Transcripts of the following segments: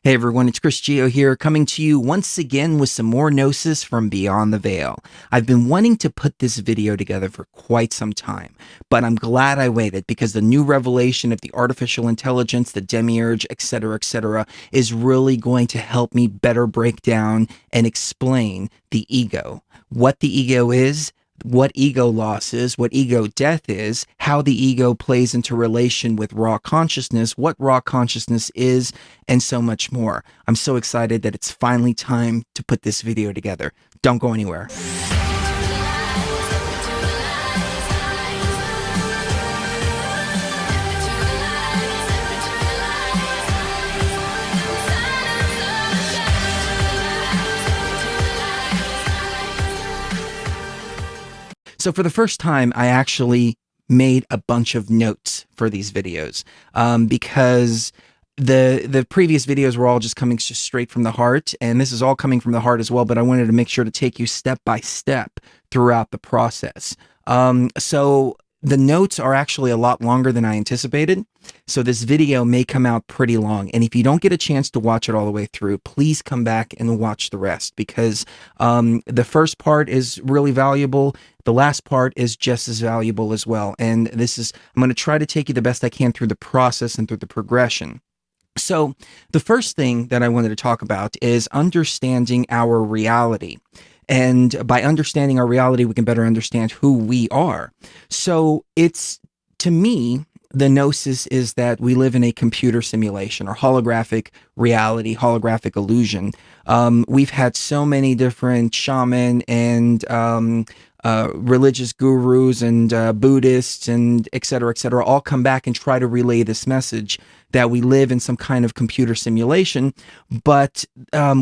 Hey everyone, it's Chris Geo here, coming to you once again with some more Gnosis from Beyond the Veil. I've been wanting to put this video together for quite some time, but I'm glad I waited because the new revelation of the artificial intelligence, the demiurge, etc., is really going to help me better break down and explain the ego. What the ego is, what ego loss is, what ego death is, how the ego plays into relation with raw consciousness, what raw consciousness is, and so much more. I'm so excited that it's finally time to put this video together. Don't go anywhere. So for the first time, I actually made a bunch of notes for these videos because the previous videos were all just coming straight from the heart, and this is all coming from the heart as well, but I wanted to make sure to take you step by step throughout the process. So the notes are actually a lot longer than I anticipated, so this video may come out pretty long, and if you don't get a chance to watch it all the way through, please come back and watch the rest, because the first part is really valuable. The last part is just as valuable as well, and I'm going to try to take you the best I can through the process and through the progression. So the first thing that I wanted to talk about is understanding our reality. And by understanding our reality, we can better understand who we are. So to me, the gnosis is that we live in a computer simulation or holographic reality, holographic illusion. We've had so many different shaman and religious gurus and Buddhists and et cetera, all come back and try to relay this message that we live in some kind of computer simulation, but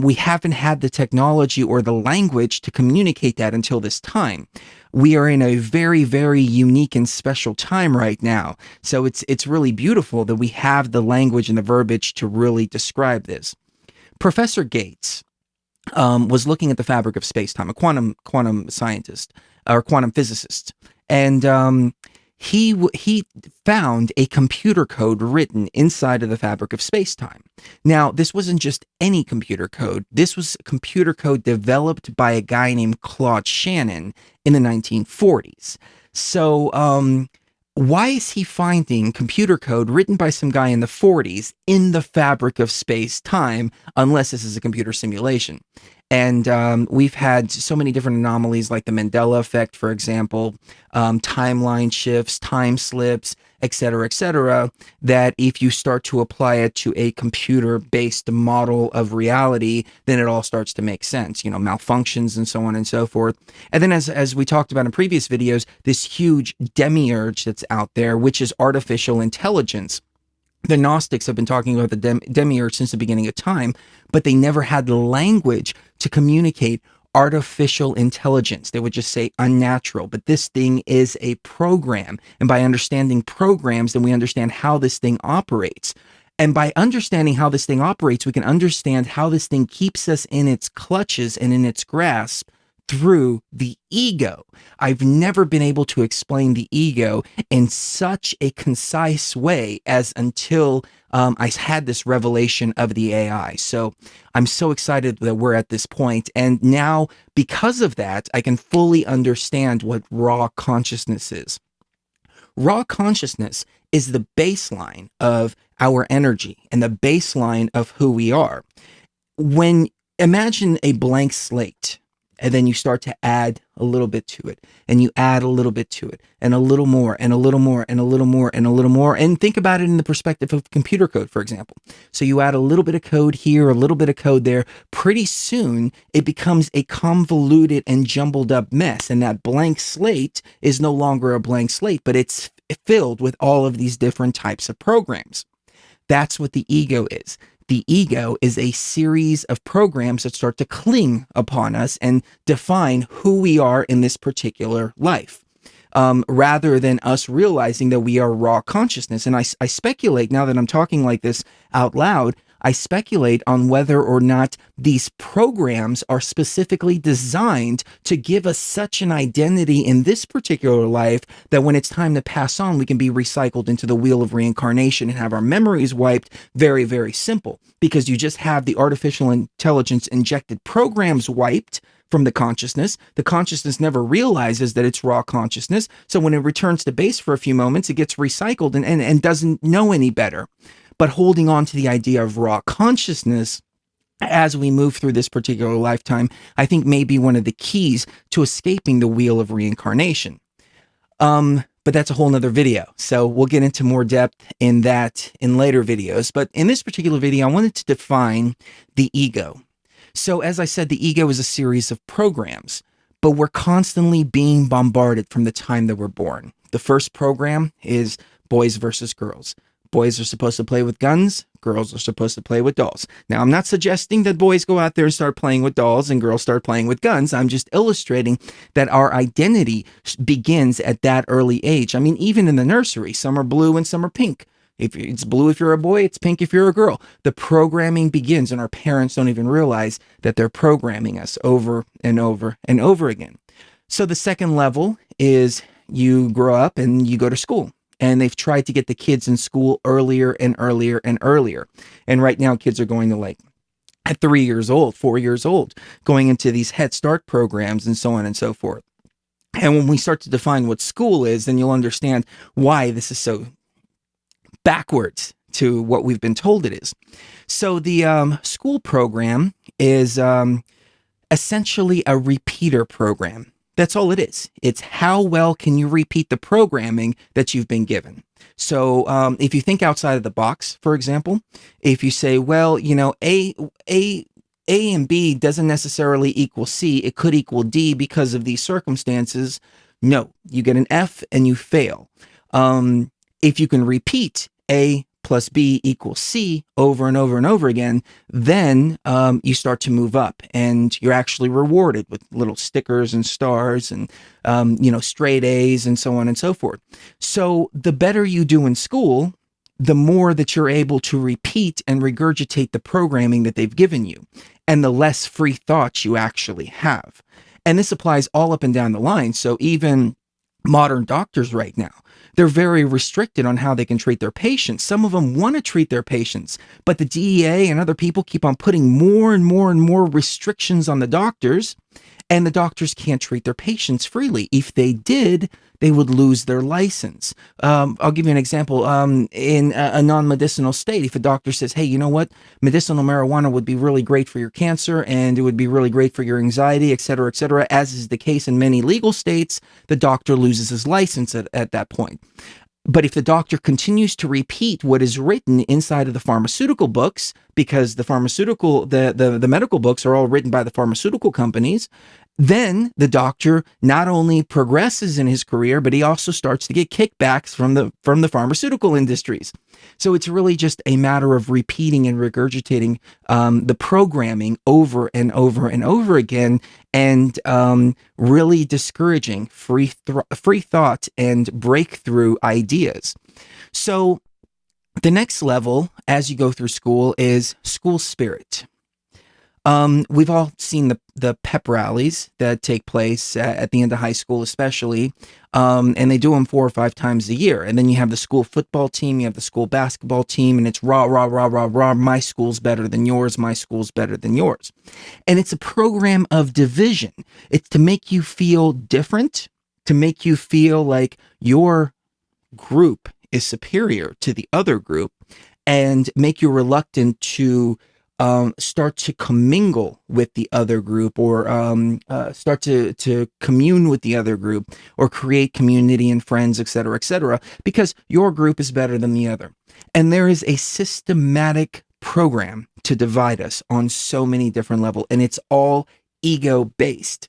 we haven't had the technology or the language to communicate that until this time. We are in a very, very unique and special time right now. So it's really beautiful that we have the language and the verbiage to really describe this. Professor Gates was looking at the fabric of space-time, a quantum scientist or quantum physicist, and he found a computer code written inside of the fabric of space-time. Now, this wasn't just any computer code. This was computer code developed by a guy named Claude Shannon in the 1940s. So, why is he finding computer code written by some guy in the 40s in the fabric of space-time, unless this is a computer simulation? And we've had so many different anomalies like the Mandela effect, for example, timeline shifts, time slips, et cetera, that if you start to apply it to a computer-based model of reality, then it all starts to make sense, malfunctions and so on and so forth. And then as we talked about in previous videos, this huge demiurge that's out there, which is artificial intelligence. The Gnostics have been talking about the demiurge since the beginning of time, but they never had the language to communicate artificial intelligence. They would just say unnatural, but this thing is a program. And by understanding programs, then we understand how this thing operates. And by understanding how this thing operates, we can understand how this thing keeps us in its clutches and in its grasp through the ego. I've never been able to explain the ego in such a concise way as until I had this revelation of the AI. So I'm so excited that we're at this point. And now, because of that, I can fully understand what raw consciousness is. Raw consciousness is the baseline of our energy and the baseline of who we are. Imagine a blank slate, and then you start to add a little bit to it, and you add a little bit to it, and a little more, and a little more, and a little more, and a little more. And think about it in the perspective of computer code, for example. So you add a little bit of code here, a little bit of code there. Pretty soon, it becomes a convoluted and jumbled up mess. And that blank slate is no longer a blank slate, but it's filled with all of these different types of programs. That's what the ego is. The ego is a series of programs that start to cling upon us and define who we are in this particular life, rather than us realizing that we are raw consciousness. And I speculate, now that I'm talking like this out loud, I speculate on whether or not these programs are specifically designed to give us such an identity in this particular life that when it's time to pass on, we can be recycled into the wheel of reincarnation and have our memories wiped. Very, very simple, because you just have the artificial intelligence injected programs wiped from the consciousness. The consciousness never realizes that it's raw consciousness. So when it returns to base for a few moments, it gets recycled and doesn't know any better. But holding on to the idea of raw consciousness as we move through this particular lifetime, I think may be one of the keys to escaping the wheel of reincarnation. But that's a whole nother video. So we'll get into more depth in that in later videos. But in this particular video, I wanted to define the ego. So as I said, the ego is a series of programs, but we're constantly being bombarded from the time that we're born. The first program is boys versus girls. Boys are supposed to play with guns. Girls are supposed to play with dolls. Now, I'm not suggesting that boys go out there and start playing with dolls and girls start playing with guns. I'm just illustrating that our identity begins at that early age. I mean, even in the nursery, some are blue and some are pink. If it's blue if you're a boy, it's pink if you're a girl. The programming begins, and our parents don't even realize that they're programming us over and over and over again. So the second level is you grow up and you go to school. And they've tried to get the kids in school earlier and earlier and earlier. And right now, kids are going to like at 3 years old, 4 years old, going into these Head Start programs and so on and so forth. And when we start to define what school is, then you'll understand why this is so backwards to what we've been told it is. So the school program is essentially a repeater program. That's all it is. It's how well can you repeat the programming that you've been given. So if you think outside of the box, for example, if you say, well, you know, A and B doesn't necessarily equal C, it could equal D because of these circumstances. No, you get an F and you fail. If you can repeat A plus B equals C over and over and over again, then you start to move up and you're actually rewarded with little stickers and stars and, straight A's and so on and so forth. So the better you do in school, the more that you're able to repeat and regurgitate the programming that they've given you, and the less free thoughts you actually have. And this applies all up and down the line. So even modern doctors right now, they're very restricted on how they can treat their patients. Some of them want to treat their patients, but the DEA and other people keep on putting more and more and more restrictions on the doctors, and the doctors can't treat their patients freely. If they did, they would lose their license. I'll give you an example. In a non-medicinal state, if a doctor says, hey, you know what? Medicinal marijuana would be really great for your cancer, and it would be really great for your anxiety, et cetera, as is the case in many legal states, the doctor loses his license at that point. But if the doctor continues to repeat what is written inside of the pharmaceutical books, because the medical books are all written by the pharmaceutical companies, then the doctor not only progresses in his career, but he also starts to get kickbacks from the pharmaceutical industries. So it's really just a matter of repeating and regurgitating the programming over and over and over again, and really discouraging free thought and breakthrough ideas. So the next level as you go through school is school spirit. We've all seen the pep rallies that take place at the end of high school, especially, and they do them 4 or 5 times a year. And then you have the school football team, you have the school basketball team, and it's rah, rah, rah, rah, rah, my school's better than yours, my school's better than yours. And it's a program of division. It's to make you feel different, to make you feel like your group is superior to the other group, and make you reluctant to start to commingle with the other group, or start to commune with the other group, or create community and friends, etc., because your group is better than the other. And there is a systematic program to divide us on so many different levels, and it's all ego-based.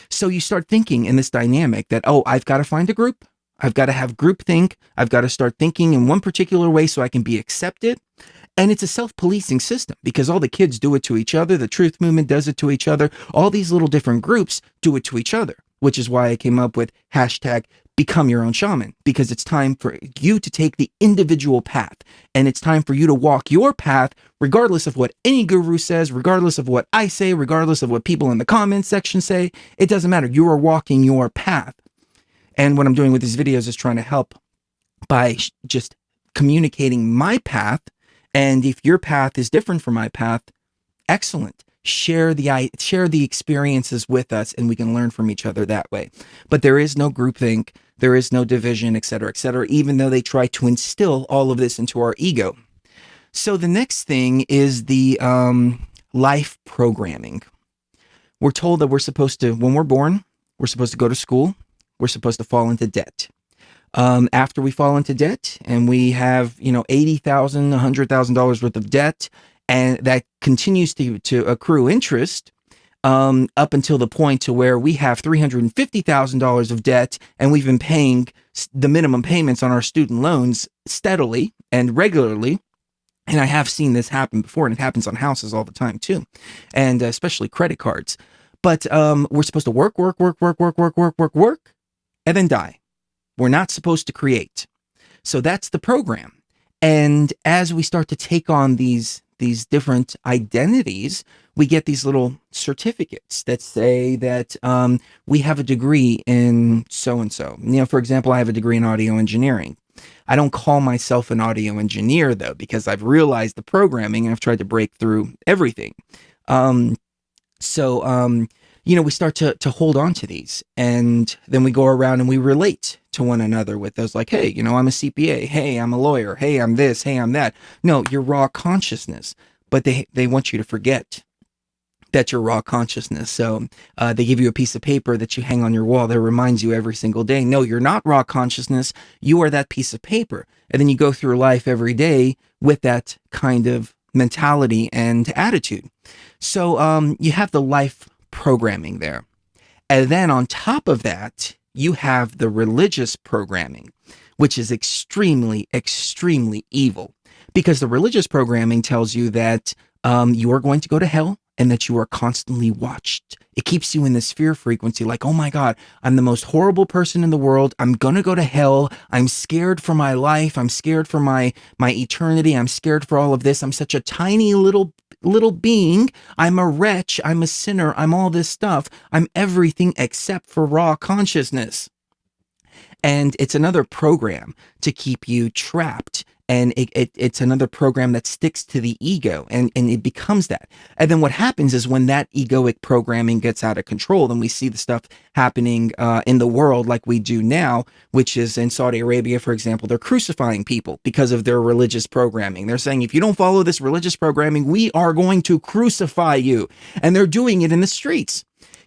So you start thinking in this dynamic that, oh, I've got to find a group, I've got to have groupthink, I've got to start thinking in one particular way so I can be accepted. And it's a self-policing system, because all the kids do it to each other. The truth movement does it to each other. All these little different groups do it to each other, which is why I came up with hashtag become your own shaman, because it's time for you to take the individual path, and it's time for you to walk your path regardless of what any guru says, regardless of what I say, regardless of what people in the comments section say. It doesn't matter. You are walking your path. And what I'm doing with these videos is trying to help by just communicating my path. And if your path is different from my path, excellent. Share the experiences with us, and we can learn from each other that way. But there is no groupthink, there is no division, etc., even though they try to instill all of this into our ego. So the next thing is the life programming. We're told that we're supposed to, when we're born, we're supposed to go to school, we're supposed to fall into debt. After we fall into debt and we have, $80,000, $100,000 worth of debt, and that continues to accrue interest up until the point to where we have $350,000 of debt, and we've been paying the minimum payments on our student loans steadily and regularly. And I have seen this happen before, and it happens on houses all the time too, and especially credit cards. But we're supposed to work, and then die. We're not supposed to create. So that's the program. And as we start to take on these different identities, we get these little certificates that say that we have a degree in so-and-so. For example, I have a degree in audio engineering. I don't call myself an audio engineer, though, because I've realized the programming and I've tried to break through everything. We start to hold on to these, and then we go around and we relate to one another with those, like, hey, I'm a CPA. Hey, I'm a lawyer. Hey, I'm this. Hey, I'm that. No, you're raw consciousness, but they want you to forget that you're raw consciousness. So they give you a piece of paper that you hang on your wall that reminds you every single day, no, you're not raw consciousness. You are that piece of paper. And then you go through life every day with that kind of mentality and attitude. So you have the life programming there. And then on top of that, you have the religious programming, which is extremely, extremely evil, because the religious programming tells you that you are going to go to hell and that you are constantly watched. It keeps you in this fear frequency, like, oh my God, I'm the most horrible person in the world. I'm going to go to hell. I'm scared for my life. I'm scared for my eternity. I'm scared for all of this. I'm such a tiny little being. I'm a wretch. I'm a sinner. I'm all this stuff. I'm everything except for raw consciousness. And it's another program to keep you trapped. And it's another program that sticks to the ego, and it becomes that. And then what happens is when that egoic programming gets out of control, then we see the stuff happening in the world like we do now, which is in Saudi Arabia, for example. They're crucifying people because of their religious programming. They're saying, if you don't follow this religious programming, we are going to crucify you. And they're doing it in the streets.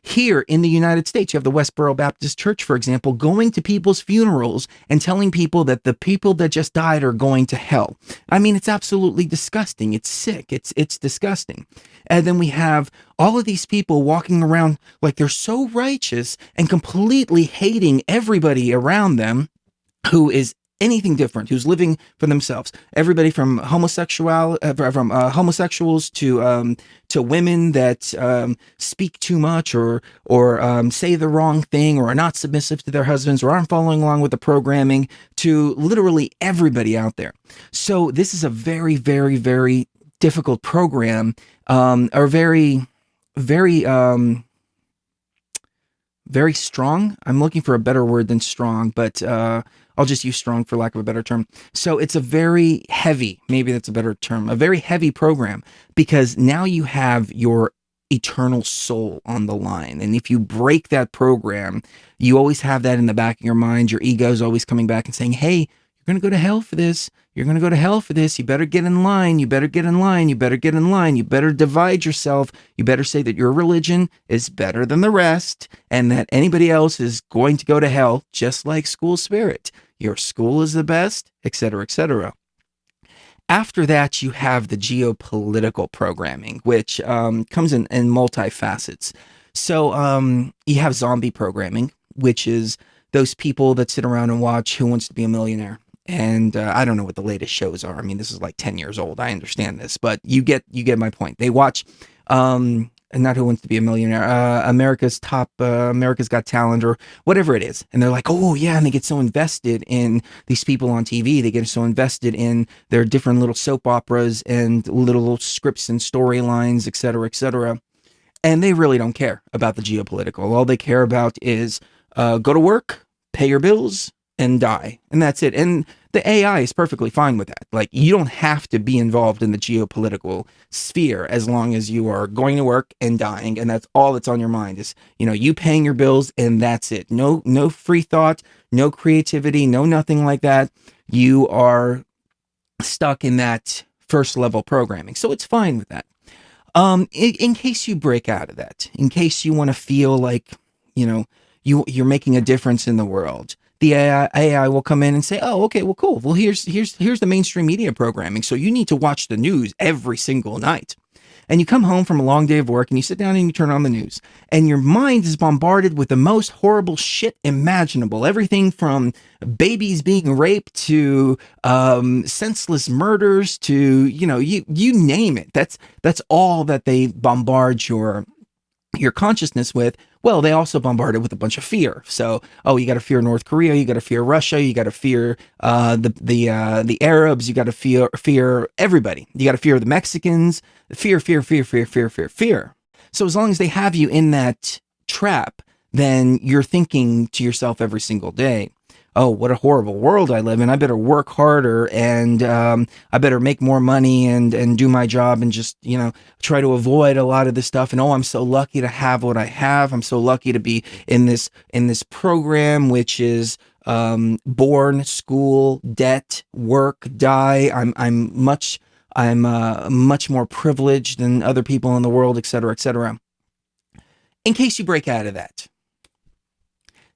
Here in the United States, you have the Westboro Baptist Church, for example, going to people's funerals and telling people that the people that just died are going to hell. I mean, it's absolutely disgusting. It's sick. It's disgusting. And then we have all of these people walking around like they're so righteous and completely hating everybody around them who is anything different, who's living for themselves. Everybody from homosexuals to women that speak too much or say the wrong thing or are not submissive to their husbands or aren't following along with the programming, to literally everybody out there. So this is a very, very, very difficult program, or very, very, very strong. I'm looking for a better word than strong, but I'll just use strong for lack of a better term. So it's a very heavy, maybe that's a better term, a very heavy program, because now you have your eternal soul on the line. And if you break that program, you always have that in the back of your mind. Your ego is always coming back and saying, hey, you're going to go to hell for this. You're going to go to hell for this. You better get in line. You better get in line. You better get in line. You better divide yourself. You better say that your religion is better than the rest and that anybody else is going to go to hell, just like school spirit. Your school is the best, etc., etc. After that, you have the geopolitical programming, which comes in multi-facets. So you have zombie programming, which is those people that sit around and watch Who Wants to Be a Millionaire. And I don't know what the latest shows are. I mean, this is like 10 years old. I understand this, but you get my point. They watch not Who Wants to Be a Millionaire, America's Got Talent, or whatever it is. And they're like, oh yeah, and they get so invested in these people on TV. They get so invested in their different little soap operas and little scripts and storylines, et cetera, et cetera. And they really don't care about the geopolitical. All they care about is go to work, pay your bills, and die. And that's it. And the AI is perfectly fine with that. Like, you don't have to be involved in the geopolitical sphere as long as you are going to work and dying. And that's all that's on your mind is, you paying your bills, and that's it. No free thought, no creativity, no nothing like that. You are stuck in that first level programming. So it's fine with that. In case you break out of that, in case you want to feel like, you're making a difference in the world, the AI will come in and say, oh, okay, well, cool. Well, here's the mainstream media programming. So you need to watch the news every single night. And you come home from a long day of work and you sit down and you turn on the news, and your mind is bombarded with the most horrible shit imaginable. Everything from babies being raped to senseless murders to, you name it. That's all that they bombard your consciousness with. Well, they also bombard it with a bunch of fear. So, oh, you got to fear North Korea, you got to fear Russia, you got to fear the Arabs, you got to fear everybody. You got to fear the Mexicans. Fear. So as long as they have you in that trap, then you're thinking to yourself every single day, oh, what a horrible world I live in. I better work harder, and I better make more money and do my job and just, try to avoid a lot of this stuff. And oh, I'm so lucky to have what I have. I'm so lucky to be in this program, which is born, school, debt, work, die. I'm much more privileged than other people in the world, et cetera, et cetera. In case you break out of that,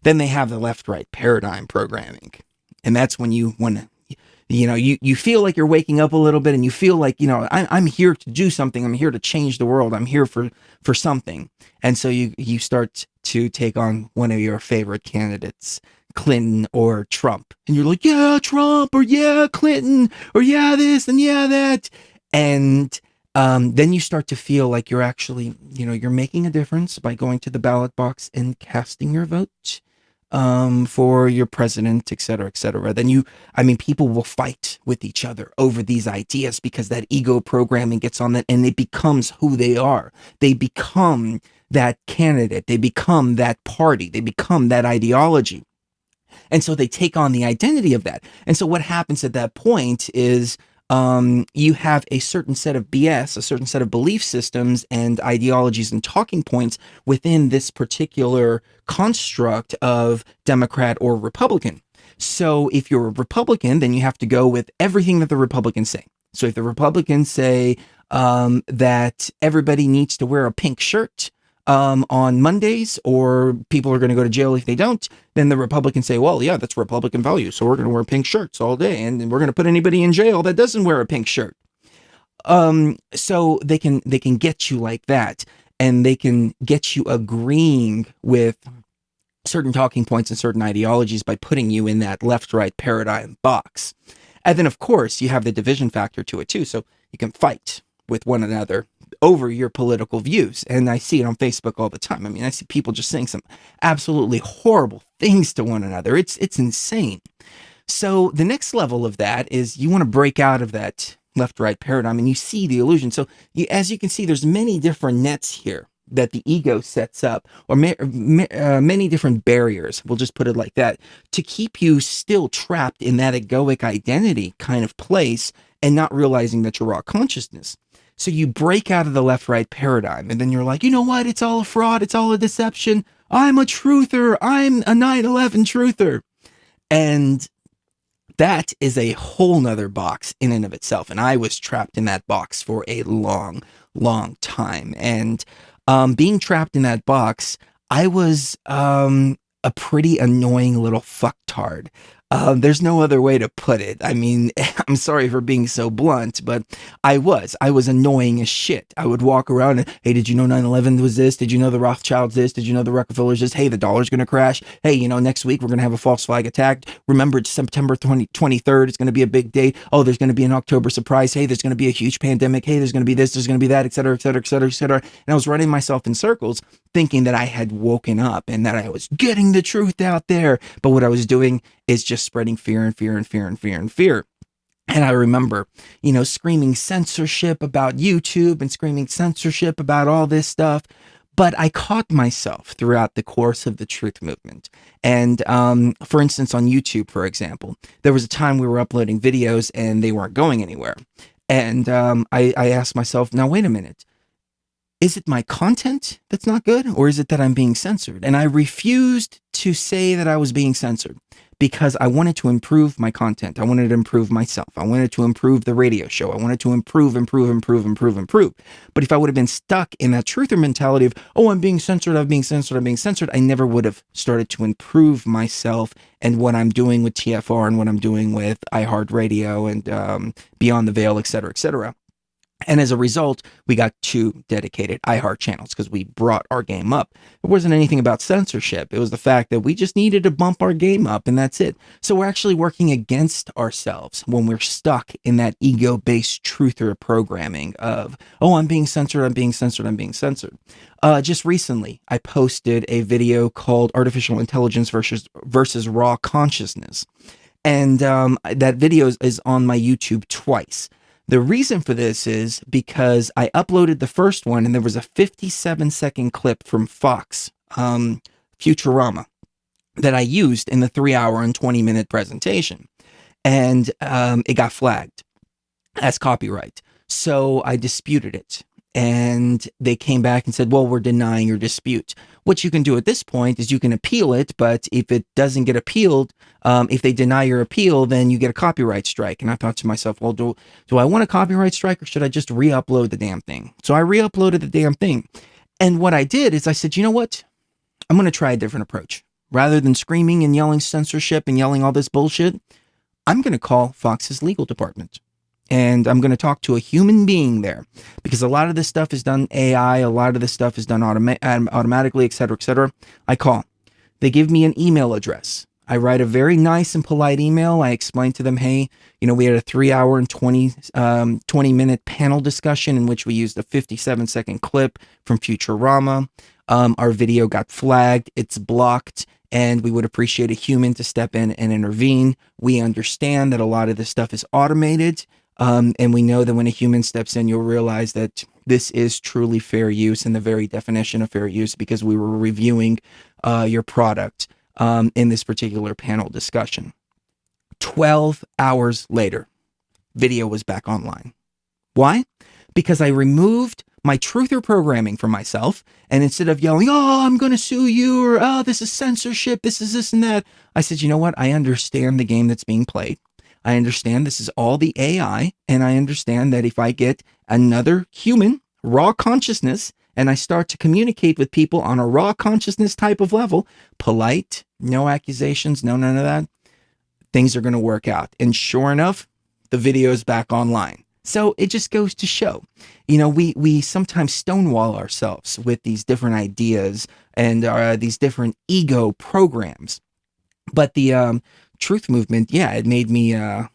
then they have the left-right paradigm programming. And that's when you want to, you feel like you're waking up a little bit, and you feel like, I'm here to do something. I'm here to change the world. I'm here for something. And so you start to take on one of your favorite candidates, Clinton or Trump. And you're like, yeah, Trump, or yeah, Clinton, or yeah, this and yeah, that. And then you start to feel like you're actually, you're making a difference by going to the ballot box and casting your vote for your president, et cetera, et cetera. Then people will fight with each other over these ideas because that ego programming gets on that, and it becomes who they are. They become that candidate. They become that party. They become that ideology. And so they take on the identity of that. And so what happens at that point is you have a certain set of BS, a certain set of belief systems and ideologies and talking points within this particular construct of Democrat or Republican. So if you're a Republican, then you have to go with everything that the Republicans say. So if the Republicans say that everybody needs to wear a pink shirt on Mondays, or people are going to go to jail if they don't, then the Republicans say, well, yeah, that's Republican values, so we're going to wear pink shirts all day, and we're going to put anybody in jail that doesn't wear a pink shirt. So they can get you like that, and they can get you agreeing with certain talking points and certain ideologies by putting you in that left-right paradigm box. And then, of course, you have the division factor to it too, so you can fight with one another over your political views. And I see it on Facebook all the time. I see people just saying some absolutely horrible things to one another. It's insane. So the next level of that is you want to break out of that left-right paradigm, and you see the illusion. So as you can see, there's many different nets here that the ego sets up, or many different barriers, we'll just put it like that, to keep you still trapped in that egoic identity kind of place and not realizing that you're raw consciousness. So you break out of the left-right paradigm, and then you're like, you know what? It's all a fraud. It's all a deception. I'm a truther. I'm a 9/11 truther. And that is a whole nother box in and of itself. And I was trapped in that box for a long, long time. And being trapped in that box, I was a pretty annoying little fucktard. There's no other way to put it. I mean, I'm sorry for being so blunt, but I was annoying as shit. I would walk around and, hey, did you know 9/11 was this? Did you know the Rothschilds this? Did you know the Rockefellers this? Hey, the dollar's going to crash. Hey, you know, next week we're going to have a false flag attack. Remember, it's September 23rd. It's going to be a big date. Oh, there's going to be an October surprise. Hey, there's going to be a huge pandemic. Hey, there's going to be this, there's going to be that, et cetera, et cetera, et cetera, et cetera. And I was running myself in circles thinking that I had woken up and that I was getting the truth out there. But what I was doing is just spreading fear and fear and fear and fear and fear. And I remember, you know, screaming censorship about YouTube and screaming censorship about all this stuff. But I caught myself throughout the course of the truth movement. And for instance, on YouTube, for example, there was a time we were uploading videos and they weren't going anywhere. And I asked myself, now, wait a minute. Is it my content that's not good, or is it that I'm being censored? And I refused to say that I was being censored because I wanted to improve my content. I wanted to improve myself. I wanted to improve the radio show. I wanted to improve. But if I would have been stuck in that truther mentality of, oh, I'm being censored, I'm being censored, I never would have started to improve myself and what I'm doing with TFR and what I'm doing with iHeartRadio and Beyond the Veil, et cetera, et cetera. And as a result, we got 2 dedicated iHeart channels because we brought our game up. It wasn't anything about censorship. It was the fact that we just needed to bump our game up, and that's it. So we're actually working against ourselves when we're stuck in that ego-based truther programming of, oh, I'm being censored, I'm being censored, I'm being censored. Just recently, I posted a video called Artificial Intelligence versus Raw Consciousness. And that video is on my YouTube twice. The reason for this is because I uploaded the first one and there was a 57-second clip from Fox, Futurama, that I used in the 3-hour and 20-minute presentation. And it got flagged as copyright. So I disputed it. And they came back and said, well, we're denying your dispute. What you can do at this point is you can appeal it, but if it doesn't get appealed, if they deny your appeal, then you get a copyright strike. And I thought to myself, well, do I want a copyright strike or should I just re-upload the damn thing? So I re-uploaded the damn thing. And what I did is I said, you know what? I'm going to try a different approach. Rather than screaming and yelling censorship and yelling all this bullshit, I'm going to call Fox's legal department. And I'm going to talk to a human being there because a lot of this stuff is done AI. A lot of this stuff is done automatically, et cetera, et cetera. I call. They give me an email address. I write a very nice and polite email. I explain to them, hey, you know, we had a 3-hour and 20-minute panel discussion in which we used a 57-second clip from Futurama. Our video got flagged. It's blocked. And we would appreciate a human to step in and intervene. We understand that a lot of this stuff is automated. And we know that when a human steps in, you'll realize that this is truly fair use and the very definition of fair use because we were reviewing your product in this particular panel discussion. 12 hours later, video was back online. Why? Because I removed my truther programming for myself, and instead of yelling, oh, I'm going to sue you, or oh, this is censorship, this is this and that, I said, you know what? I understand the game that's being played. I understand this is all the AI, and I understand that if I get another human, raw consciousness, and I start to communicate with people on a raw consciousness type of level, polite, no accusations, no none of that, things are going to work out. And sure enough, the video is back online. So it just goes to show, you know, we sometimes stonewall ourselves with these different ideas and these different ego programs. But the truth movement, yeah, it made me a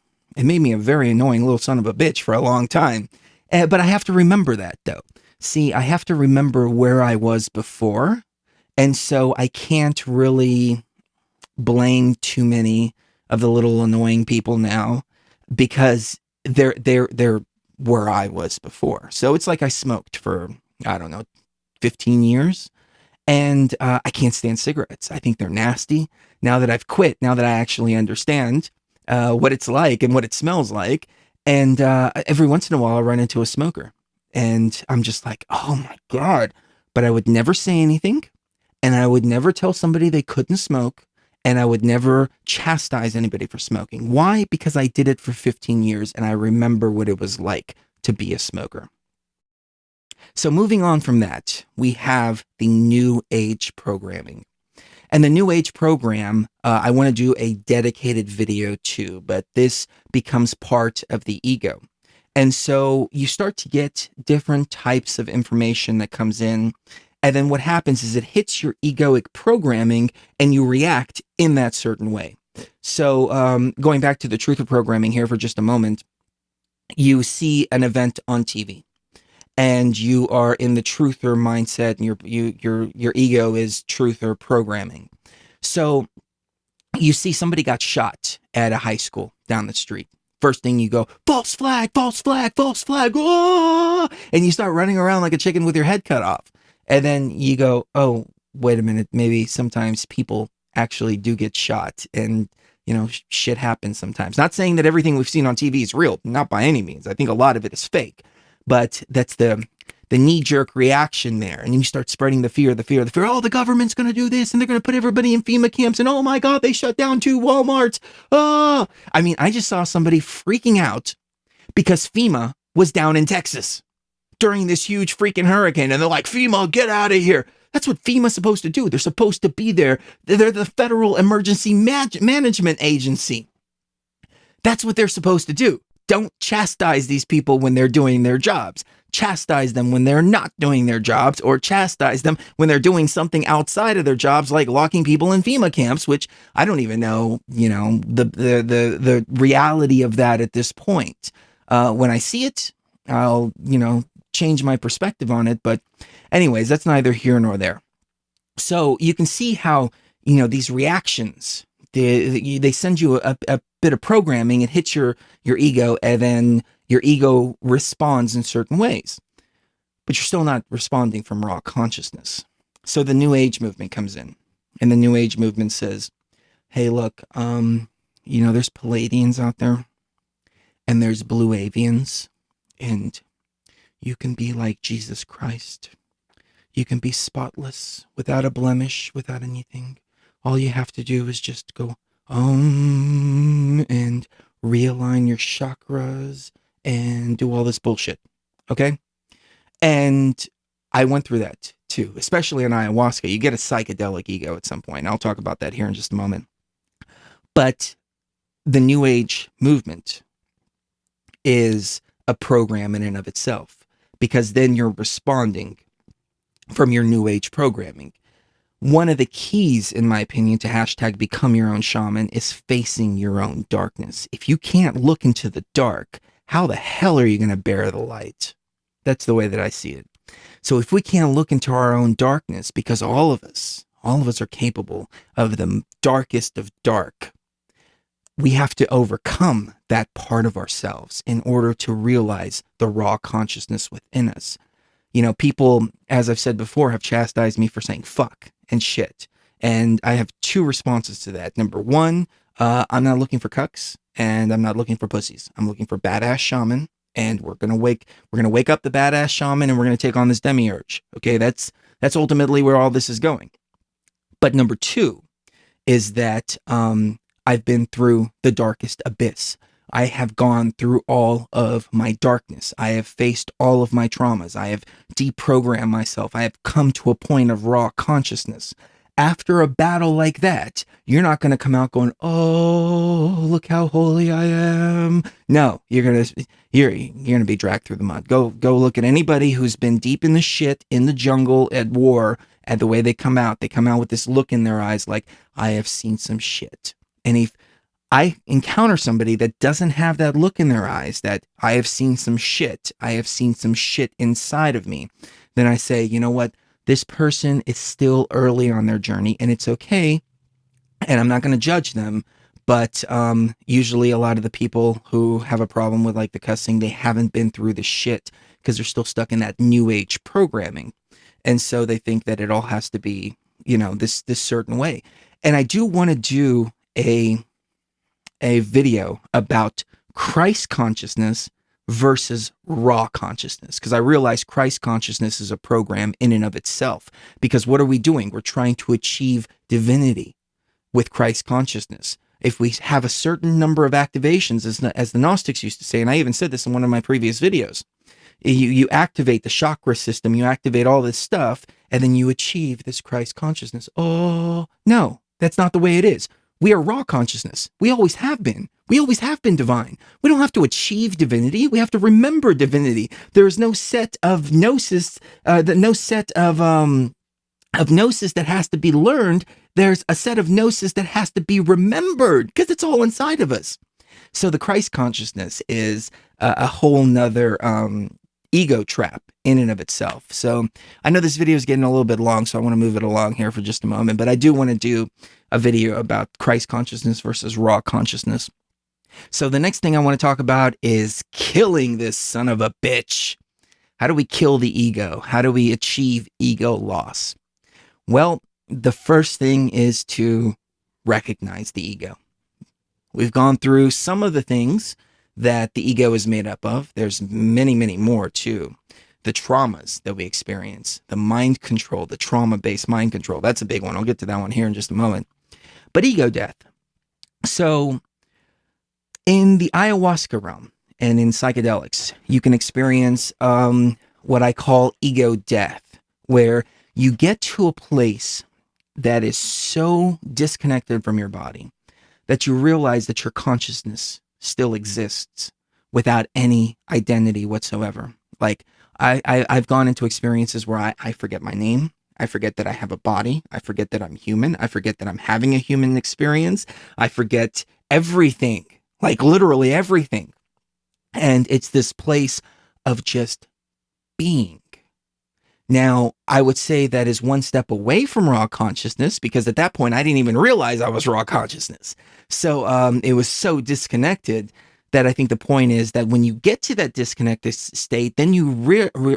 very annoying little son of a bitch for a long time. But I have to remember that, though. See, I have to remember where I was before, and so I can't really blame too many of the little annoying people now because they're where I was before. So it's like I smoked for, I don't know, 15 years. And I can't stand cigarettes. I think they're nasty. Now that I've quit, now that I actually understand what it's like and what it smells like. And every once in a while I run into a smoker. And I'm just like, oh my God. But I would never say anything. And I would never tell somebody they couldn't smoke. And I would never chastise anybody for smoking. Why? Because I did it for 15 years and I remember what it was like to be a smoker. So moving on from that, we have the new age programming. And the New Age program, I want to do a dedicated video to, but this becomes part of the ego. And so you start to get different types of information that comes in. And then what happens is it hits your egoic programming and you react in that certain way. So going back to the truth of programming here for just a moment, you see an event on TV and you are in the truther mindset and your ego is truther programming. So you see somebody got shot at a high school down the street. First thing you go, false flag, false flag, false flag, oh! And you start running around like a chicken with your head cut off. And then you go, oh, wait a minute, maybe sometimes people actually do get shot and, you know, shit happens sometimes. Not saying that everything we've seen on TV is real, not by any means. I think a lot of it is fake, but that's the knee-jerk reaction there. And you start spreading the fear. Oh, the government's going to do this and they're going to put everybody in FEMA camps. And oh my God, they shut down 2 Walmarts. Oh, I mean, I just saw somebody freaking out because FEMA was down in Texas during this huge freaking hurricane. And they're like, FEMA, get out of here. That's what FEMA's supposed to do. They're supposed to be there. They're the Federal Emergency Management Agency. That's what they're supposed to do. Don't chastise these people when they're doing their jobs. Chastise them when they're not doing their jobs, or chastise them when they're doing something outside of their jobs, like locking people in FEMA camps, which I don't even know, you know, the reality of that at this point. When I see it, I'll, you know, change my perspective on it. But anyways, that's neither here nor there. So you can see how, you know, these reactions, they send you a bit of programming, it hits your ego, and then your ego responds in certain ways, but you're still not responding from raw consciousness. So the New Age movement comes in, and the New Age movement says, hey, look, you know, there's Palladians out there, and there's Blue Avians, and you can be like Jesus Christ. You can be spotless, without a blemish, without anything. All you have to do is just go, and realign your chakras and do all this bullshit. Okay? And I went through that too, especially in ayahuasca. You get a psychedelic ego at some point. I'll talk about that here in just a moment. But the New Age movement is a program in and of itself, because then you're responding from your New Age programming. One of the keys, in my opinion, to hashtag become your own shaman is facing your own darkness. If you can't look into the dark, how the hell are you going to bear the light? That's the way that I see it. So if we can't look into our own darkness, because all of us are capable of the darkest of dark, we have to overcome that part of ourselves in order to realize the raw consciousness within us. You know, people, as I've said before, have chastised me for saying fuck and shit. And I have 2 responses to that. Number 1, I'm not looking for cucks and I'm not looking for pussies. I'm looking for badass shaman, and we're gonna wake up the badass shaman and we're gonna take on this demiurge. Okay, that's ultimately where all this is going. But number 2 is that I've been through the darkest abyss. I have gone through all of my darkness. I have faced all of my traumas. I have deprogrammed myself. I have come to a point of raw consciousness. After a battle like that, you're not going to come out going, oh, look how holy I am. No, you're going to be dragged through the mud. Go look at anybody who's been deep in the shit, in the jungle, at war, and the way they come out with this look in their eyes like, I have seen some shit. And if I encounter somebody that doesn't have that look in their eyes, that I have seen some shit, I have seen some shit inside of me, then I say, you know what? This person is still early on their journey and it's okay. And I'm not going to judge them. But usually a lot of the people who have a problem with like the cussing, they haven't been through the shit because they're still stuck in that New Age programming. And so they think that it all has to be, you know, this certain way. And I do want to do a video about Christ consciousness versus raw consciousness, because I realize Christ consciousness is a program in and of itself. Because what are we doing? We're trying to achieve divinity with Christ consciousness. If we have a certain number of activations, as the Gnostics used to say, and I even said this in one of my previous videos, you activate the chakra system, you activate all this stuff, and then you achieve this Christ consciousness. Oh, no, that's not the way it is. We are raw consciousness. We always have been. We always have been divine. We don't have to achieve divinity. We have to remember divinity. There is no set of gnosis, no set of gnosis that has to be learned. There's a set of gnosis that has to be remembered because it's all inside of us. So the Christ consciousness is a whole nother ego trap in and of itself. So I know this video is getting a little bit long, so I want to move it along here for just a moment, but I do want to do a video about Christ consciousness versus raw consciousness. So the next thing I want to talk about is killing this son of a bitch. How do we kill the ego? How do we achieve ego loss? Well, the first thing is to recognize the ego. We've gone through some of the things that the ego is made up of. There's many, many more too. The traumas that we experience, the mind control, the trauma-based mind control. That's a big one. I'll get to that one here in just a moment. But ego death. So in the ayahuasca realm and in psychedelics, you can experience what I call ego death, where you get to a place that is so disconnected from your body that you realize that your consciousness still exists without any identity whatsoever. Like I've gone into experiences where I forget my name. I forget that I have a body. I forget that I'm human. I forget that I'm having a human experience. I forget everything, like literally everything. And it's this place of just being. Now, I would say that is one step away from raw consciousness, because at that point, I didn't even realize I was raw consciousness. So it was so disconnected that I think the point is that when you get to that disconnected state, then you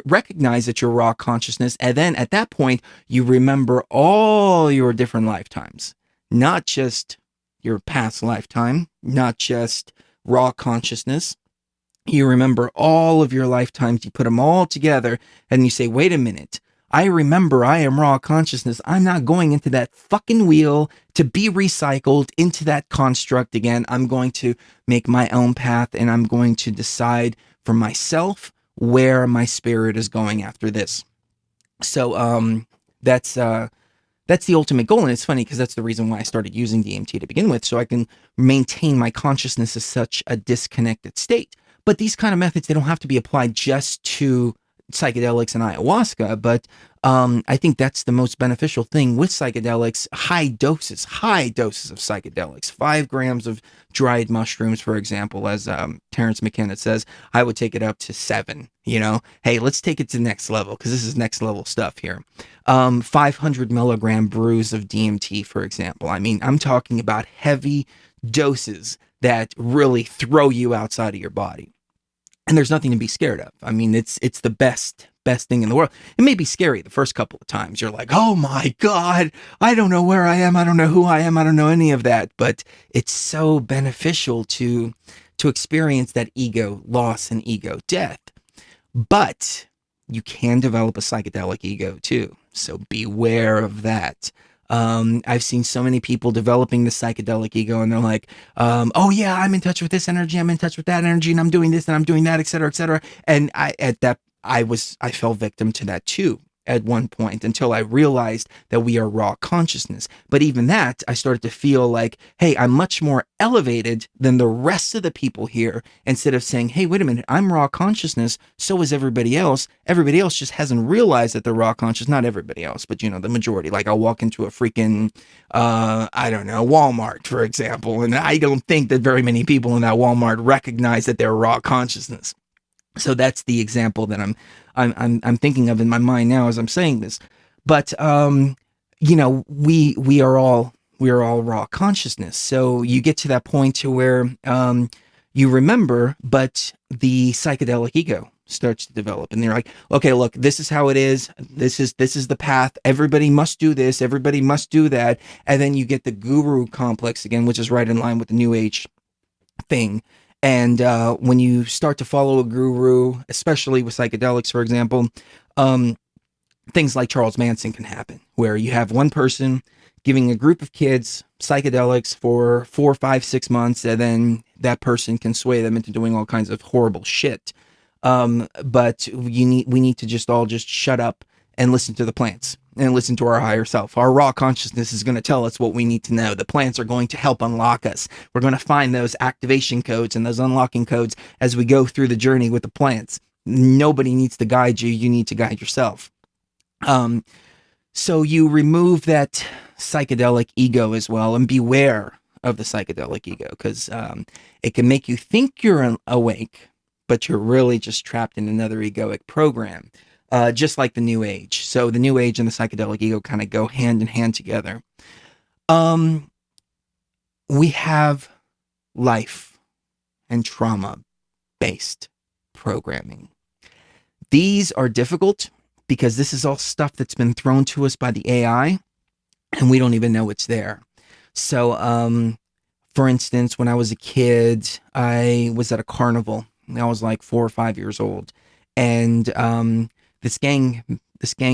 recognize that you're raw consciousness. And then at that point, you remember all your different lifetimes, not just your past lifetime, not just raw consciousness. You remember all of your lifetimes, you put them all together, and you say, wait a minute, I remember I am raw consciousness. I'm not going into that fucking wheel to be recycled into that construct again. I'm going to make my own path, and I'm going to decide for myself where my spirit is going after this. So that's the ultimate goal. And it's funny because that's the reason why I started using DMT to begin with, so I can maintain my consciousness as such a disconnected state. But these kind of methods, they don't have to be applied just to psychedelics and ayahuasca, but I think that's the most beneficial thing with psychedelics. High doses of psychedelics, 5 grams of dried mushrooms, for example, as Terrence McKenna says, I would take it up to 7, you know, hey, let's take it to the next level, because this is next level stuff here. 500 milligram brews of DMT, for example. I mean, I'm talking about heavy doses that really throw you outside of your body. And there's nothing to be scared of. I mean, it's the best thing in the world. It may be scary the first couple of times. You're like, oh my God, I don't know where I am. I don't know who I am. I don't know any of that. But it's so beneficial to experience that ego loss and ego death. But you can develop a psychedelic ego too. So beware of that. I've seen so many people developing the psychedelic ego, and they're like, oh yeah, I'm in touch with this energy, I'm in touch with that energy, and I'm doing this and I'm doing that, etc., etc. And I fell victim to that too at one point, until I realized that we are raw consciousness. But even that, I started to feel like, hey, I'm much more elevated than the rest of the people here, instead of saying, hey, wait a minute, I'm raw consciousness, so is everybody else. Everybody else just hasn't realized that they're raw conscious. Not everybody else, but you know, the majority. Like I'll walk into a freaking, I don't know, Walmart, for example, and I don't think that very many people in that Walmart recognize that they're raw consciousness. So that's the example that I'm thinking of in my mind now as I'm saying this. But you know, we are all raw consciousness. So you get to that point to where you remember, but the psychedelic ego starts to develop, and they're like, okay, look, this is how it is. This is the path. Everybody must do this. Everybody must do that. And then you get the guru complex again, which is right in line with the New Age thing. And when you start to follow a guru, especially with psychedelics, for example, things like Charles Manson can happen, where you have one person giving a group of kids psychedelics for 4, 5, 6 months, and then that person can sway them into doing all kinds of horrible shit. But we need to just all shut up and listen to the plants. and listen to our higher self. Our raw consciousness is going to tell us what we need to know. The plants are going to help unlock us. We're going to find those activation codes and those unlocking codes as we go through the journey with the plants. Nobody needs to guide you. You need to guide yourself. So you remove that psychedelic ego as well, and beware of the psychedelic ego, because it can make you think you're awake, but you're really just trapped in another egoic program, just like the New Age. So the New Age and the psychedelic ego kind of go hand in hand together. We have life and trauma-based programming. These are difficult because this is all stuff that's been thrown to us by the AI, and we don't even know it's there. So, for instance, when I was a kid, I was at a carnival. I was like 4 or 5 years old, and this gang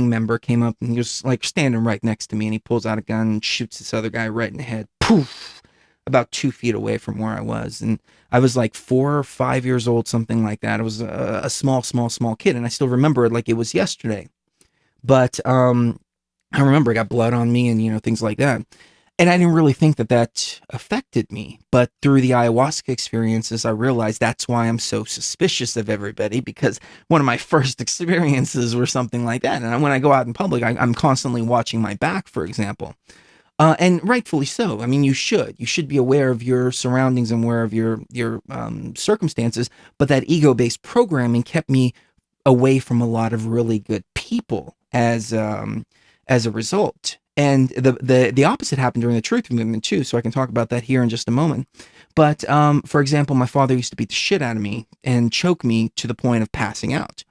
member came up and he was like standing right next to me, and he pulls out a gun and shoots this other guy right in the head. Poof! About 2 feet away from where I was. And I was like 4 or 5 years old, something like that. I was a small kid, and I still remember it like it was yesterday. But I remember I got blood on me and, you know, things like that. And I didn't really think that that affected me. But through the ayahuasca experiences, I realized that's why I'm so suspicious of everybody, because one of my first experiences were something like that. And when I go out in public, I'm constantly watching my back, for example. And rightfully so. I mean, you should be aware of your surroundings and aware of your circumstances. But that ego-based programming kept me away from a lot of really good people as a result. And the opposite happened during the truth movement too. So I can talk about that here in just a moment. But for example, my father used to beat the shit out of me and choke me to the point of passing out.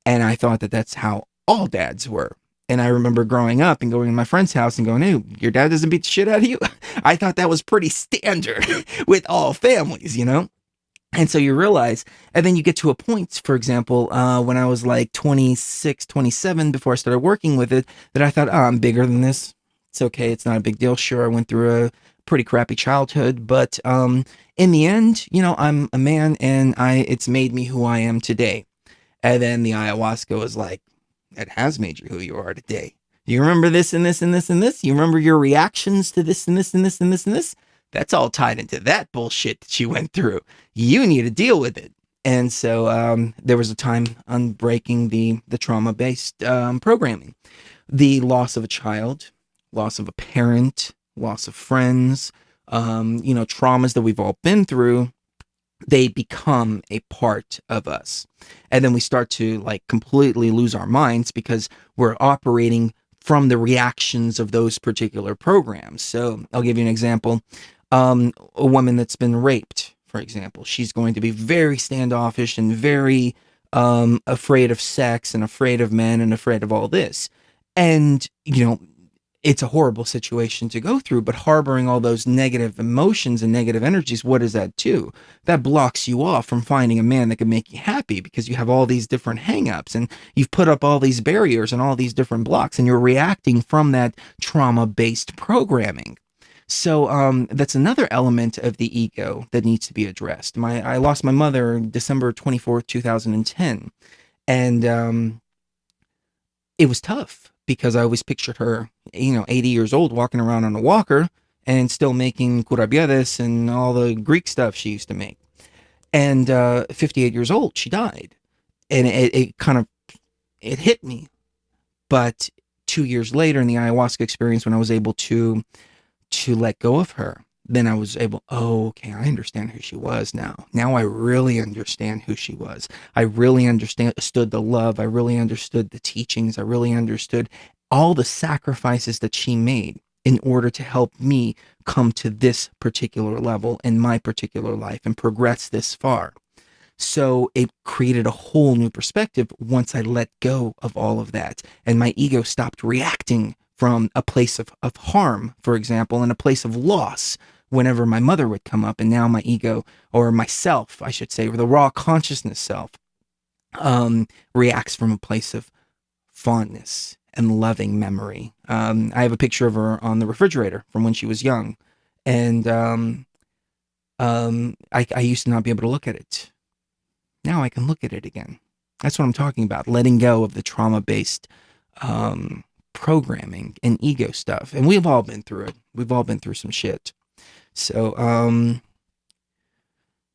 And I thought that that's how all dads were. And I remember growing up and going to my friend's house and going, "Hey, your dad doesn't beat the shit out of you?" I thought that was pretty standard with all families, you know? And so you realize, and then you get to a point, for example, when I was like 26, 27, before I started working with it, that I thought, oh, I'm bigger than this. It's okay. It's not a big deal. Sure, I went through a pretty crappy childhood, but in the end, you know, I'm a man, and it's made me who I am today. And then the ayahuasca was like, it has made you who you are today. You remember this and this and this and this? You remember your reactions to this and this and this and this and this? That's all tied into that bullshit that you went through. You need to deal with it. And so there was a time on breaking the trauma-based programming. The loss of a child, loss of a parent, loss of friends, you know, traumas that we've all been through, they become a part of us. And then we start to like completely lose our minds because we're operating from the reactions of those particular programs. So I'll give you an example. A woman that's been raped, for example, she's going to be very standoffish and very afraid of sex and afraid of men and afraid of all this. And, you know, it's a horrible situation to go through, but harboring all those negative emotions and negative energies, what does that do? That blocks you off from finding a man that can make you happy, because you have all these different hangups and you've put up all these barriers and all these different blocks, and you're reacting from that trauma-based programming. So that's another element of the ego that needs to be addressed. I lost my mother December 24th, 2010, and it was tough, because I always pictured her, you know, 80 years old, walking around on a walker and still making curabiades and all the Greek stuff she used to make. And 58 years old, she died. And it kind of, it hit me. But 2 years later in the ayahuasca experience, when I was able to let go of her, then I was able, oh, okay, I understand who she was now. Now I really understand who she was. I really understood the love. I really understood the teachings. I really understood all the sacrifices that she made in order to help me come to this particular level in my particular life and progress this far. So it created a whole new perspective once I let go of all of that. And my ego stopped reacting from a place of harm, for example, and a place of loss whenever my mother would come up. And now my ego, or myself, I should say, or the raw consciousness self, reacts from a place of fondness and loving memory. I have a picture of her on the refrigerator from when she was young. And I used to not be able to look at it. Now I can look at it again. That's what I'm talking about. Letting go of the trauma-based programming and ego stuff. And we've all been through it. We've all been through some shit. So,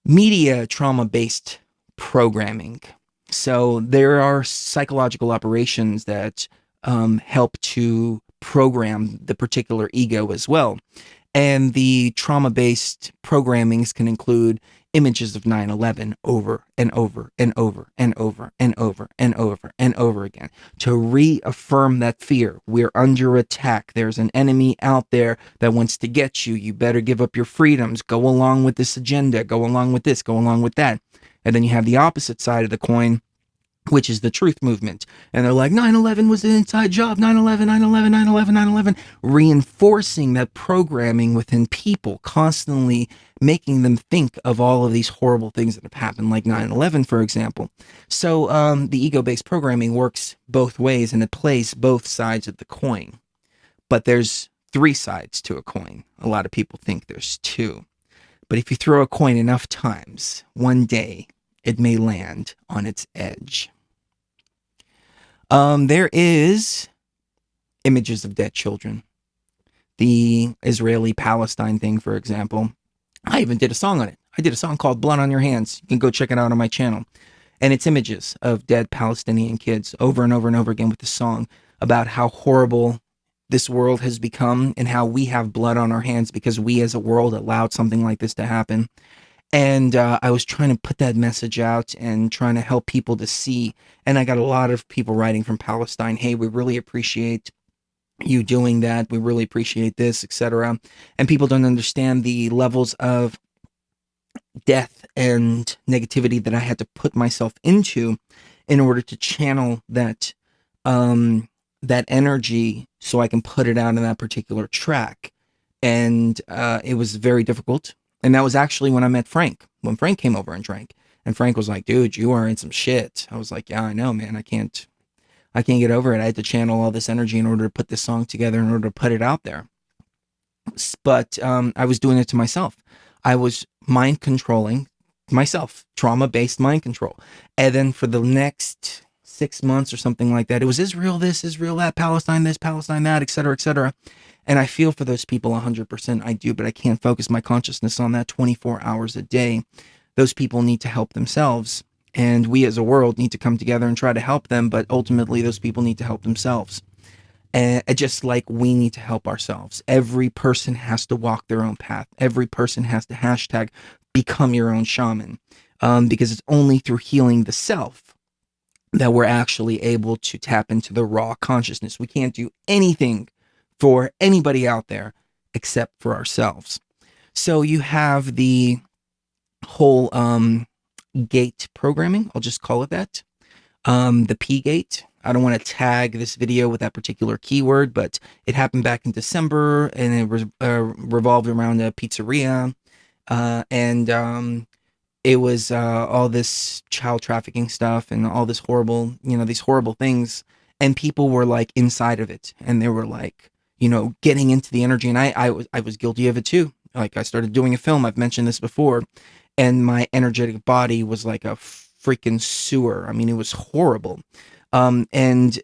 media trauma-based programming. So there are psychological operations that help to program the particular ego as well. And the trauma-based programmings can include images of 9/11 over and over and over and over and over and over and over again to reaffirm that fear. We're under attack. There's an enemy out there that wants to get you. You better give up your freedoms. Go along with this agenda. Go along with this. Go along with that. And then you have the opposite side of the coin, which is the truth movement. And they're like, 9/11 was an inside job, 9/11, 9/11, 9/11, 9/11, reinforcing that programming within people, constantly making them think of all of these horrible things that have happened, like 9/11, for example. So the ego-based programming works both ways, and it plays both sides of the coin. But there's 3 sides to a coin. A lot of people think there's 2. But if you throw a coin enough times, one day it may land on its edge. There is images of dead children. The Israeli-Palestine thing, for example. I even did a song on it. I did a song called Blood on Your Hands. You can go check it out on my channel. And it's images of dead Palestinian kids over and over and over again with the song about how horrible this world has become and how we have blood on our hands because we as a world allowed something like this to happen. And I was trying to put that message out and trying to help people to see. And I got a lot of people writing from Palestine, hey, we really appreciate you doing that. We really appreciate this, etc. And people don't understand the levels of death and negativity that I had to put myself into in order to channel that that energy so I can put it out in that particular track. And it was very difficult. And that was actually when I met Frank, when Frank came over and drank. And Frank was like, dude, you are in some shit. I was like, yeah, I know, man. I can't get over it. I had to channel all this energy in order to put this song together, in order to put it out there. But I was doing it to myself. I was mind controlling myself, trauma-based mind control. And then for the next 6 months or something like that, it was Israel this, Israel that, Palestine this, Palestine that, etc., etc. And I feel for those people 100%. I do, but I can't focus my consciousness on that 24 hours a day. Those people need to help themselves. And we as a world need to come together and try to help them. But ultimately, those people need to help themselves. And just like we need to help ourselves. Every person has to walk their own path. Every person has to hashtag become your own shaman. Because it's only through healing the self that we're actually able to tap into the raw consciousness. We can't do anything for anybody out there except for ourselves. So you have the whole gate programming, I'll just call it that. The P gate. I don't want to tag this video with that particular keyword, but it happened back in December, and it revolved around a pizzeria, and it was all this child trafficking stuff and all this horrible, these horrible things, and people were like inside of it, and they were like, getting into the energy, and I was guilty of it too. Like, I started doing a film, I've mentioned this before, and my energetic body was like a freaking sewer. I mean, it was horrible. And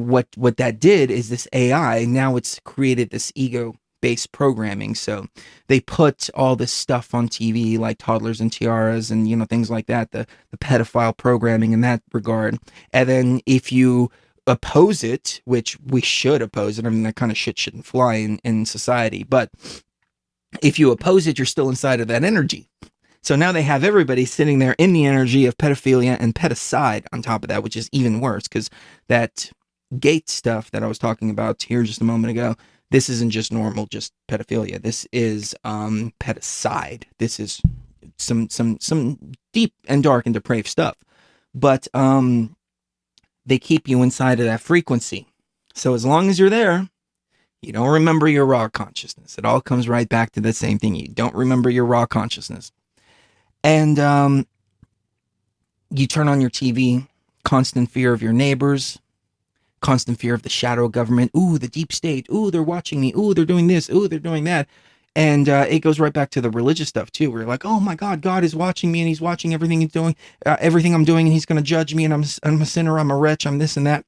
what that did is this AI, now it's created this ego-based programming. So they put all this stuff on TV, like Toddlers and Tiaras and, things like that, the pedophile programming in that regard. And then if you oppose it, which we should oppose it, I mean, that kind of shit shouldn't fly in society, but if you oppose it, you're still inside of that energy. So now they have everybody sitting there in the energy of pedophilia and pedicide on top of that, which is even worse, because that gate stuff that I was talking about here just a moment ago, this isn't just normal, just pedophilia. This is pedicide. This is some deep and dark and depraved stuff. But they keep you inside of that frequency. So as long as you're there, you don't remember your raw consciousness. It all comes right back to the same thing. You don't remember your raw consciousness. And you turn on your TV, constant fear of your neighbors, constant fear of the shadow government. Ooh, the deep state. Ooh, they're watching me. Ooh, they're doing this. Ooh, they're doing that. And it goes right back to the religious stuff too, where you're like, oh my God, God is watching me, and he's watching everything he's doing, everything I'm doing, and he's going to judge me, and I'm a sinner, I'm a wretch, I'm this and that.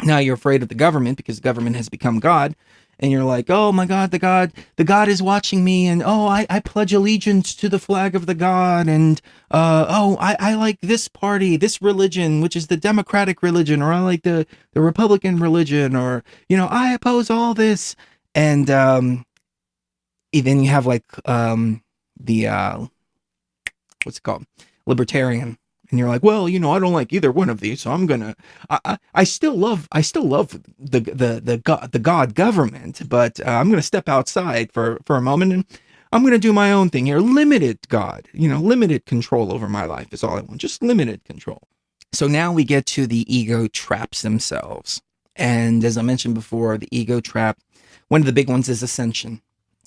Now you're afraid of the government because the government has become God. And you're like, oh my God, the God is watching me. And oh, I pledge allegiance to the flag of the God. And oh, I like this party, this religion, which is the Democratic religion, or I like the Republican religion, or, you know, I oppose all this. And then you have like the what's it called? Libertarian. And you're like, well, you know, I don't like either one of these, so I'm gonna. I still love the God government, but I'm gonna step outside for a moment, and I'm gonna do my own thing here. Limited God, you know, limited control over my life is all I want. Just limited control. So now we get to the ego traps themselves, and as I mentioned before, the ego trap. One of the big ones is Ascension.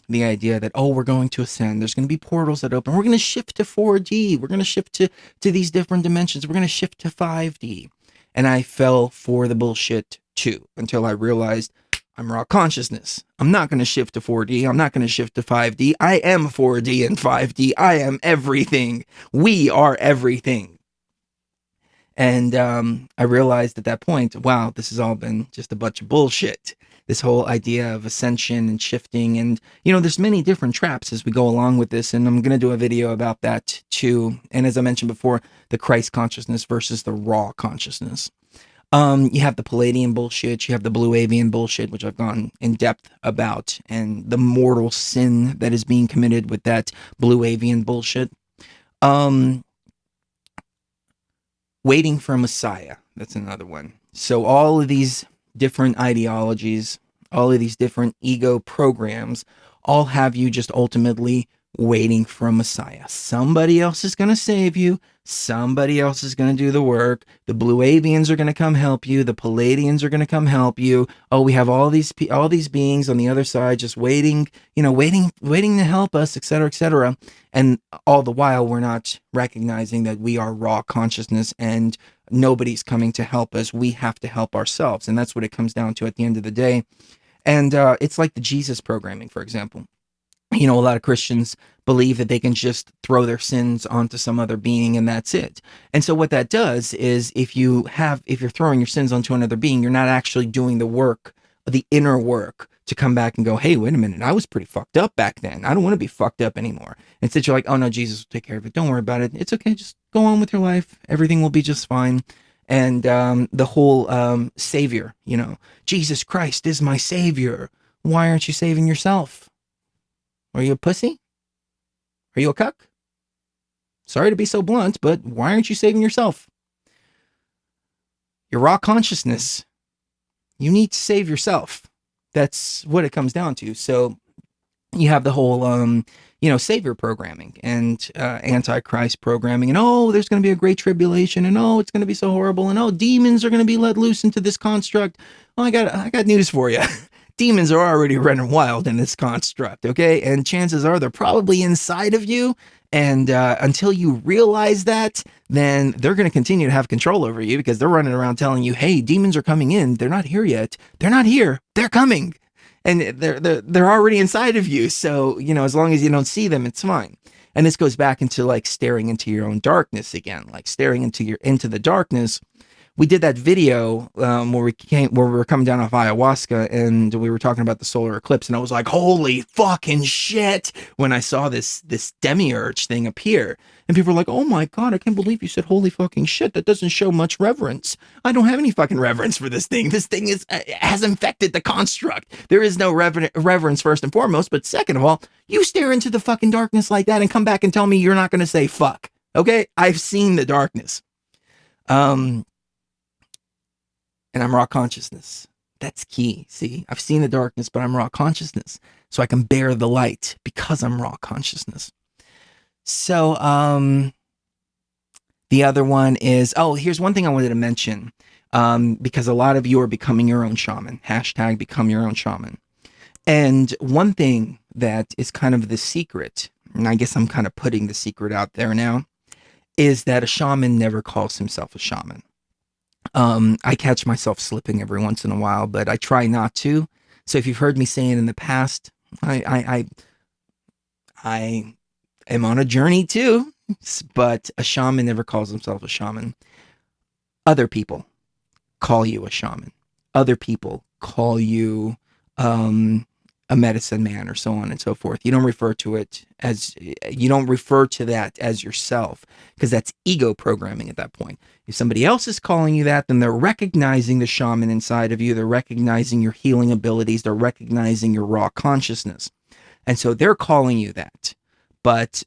The idea that, oh, we're going to ascend. There's going to be portals that open. We're going to shift to 4D. We're going to shift to these different dimensions. We're going to shift to 5D. And I fell for the bullshit too, until I realized I'm raw consciousness. I'm not going to shift to 4D. I'm not going to shift to 5D. I am 4D and 5D. I am everything. We are everything. And I realized at that point, wow, this has all been just a bunch of bullshit. This whole idea of ascension and shifting. And, you know, there's many different traps as we go along with this. And I'm going to do a video about that too. And as I mentioned before, the Christ consciousness versus the raw consciousness. You have the Palladian bullshit. You have the Blue Avian bullshit, which I've gone in depth about. And the mortal sin that is being committed with that Blue Avian bullshit. Waiting for a Messiah. That's another one. So all of these different ideologies, all of these different ego programs, all have you just ultimately waiting for a Messiah. Somebody else is going to save you. Somebody else is going to do the work. The Blue Avians are going to come help you. The Palladians are going to come help you. Oh, we have all these beings on the other side just waiting, you know, waiting to help us, etc., etc. And all the while, we're not recognizing that we are raw consciousness and nobody's coming to help us. We have to help ourselves. And that's what it comes down to at the end of the day. And it's like the Jesus programming, for example. You know, a lot of Christians believe that they can just throw their sins onto some other being and that's it. And so what that does is if you're throwing your sins onto another being, you're not actually doing the work, the inner work to come back and go, hey, wait a minute, I was pretty fucked up back then. I don't want to be fucked up anymore. Instead, you're like, oh no, Jesus will take care of it. Don't worry about it. It's okay. Just go on with your life. Everything will be just fine. And the whole savior, you know, Jesus Christ is my savior. Why aren't you saving yourself? Are you a pussy? Are you a cuck? Sorry to be so blunt, but why aren't you saving yourself? Your raw consciousness. You need to save yourself. That's what it comes down to. So you have the whole, you know, savior programming and antichrist programming. And, oh, there's going to be a great tribulation. And, oh, it's going to be so horrible. And, oh, demons are going to be let loose into this construct. Well, I got news for you. Demons are already running wild in this construct, okay? And chances are they're probably inside of you. And until you realize that, then they're going to continue to have control over you because they're running around telling you, hey, demons are coming in. They're not here yet. They're not here. They're coming. And they're already inside of you. So, you know, as long as you don't see them, it's fine. And this goes back into like staring into your own darkness again, like staring into the darkness. We did that video where we were coming down off ayahuasca and we were talking about the solar eclipse, and I was like, holy fucking shit, when I saw this demiurge thing appear. And people were like, oh my God, I can't believe you said holy fucking shit. That doesn't show much reverence. I don't have any fucking reverence for this thing. This thing has infected the construct. There is no reverence first and foremost, but second of all, you stare into the fucking darkness like that and come back and tell me you're not going to say fuck. Okay? I've seen the darkness. And I'm raw consciousness. That's key. See, I've seen the darkness, but I'm raw consciousness. So I can bear the light because I'm raw consciousness. So the other one is, oh, here's one thing I wanted to mention. Because a lot of you are becoming your own shaman. Hashtag become your own shaman. And one thing that is kind of the secret, and I guess I'm kind of putting the secret out there now, is that a shaman never calls himself a shaman. I catch myself slipping every once in a while, but I try not to. So if you've heard me say it in the past, I am on a journey too, but a shaman never calls himself a shaman. Other people call you a shaman. other people call you a medicine man or so on and so forth. You don't refer to that as yourself, because that's ego programming at that point. If somebody else is calling you that, then they're recognizing the shaman inside of you. They're recognizing your healing abilities. They're recognizing your raw consciousness. And so they're calling you that. But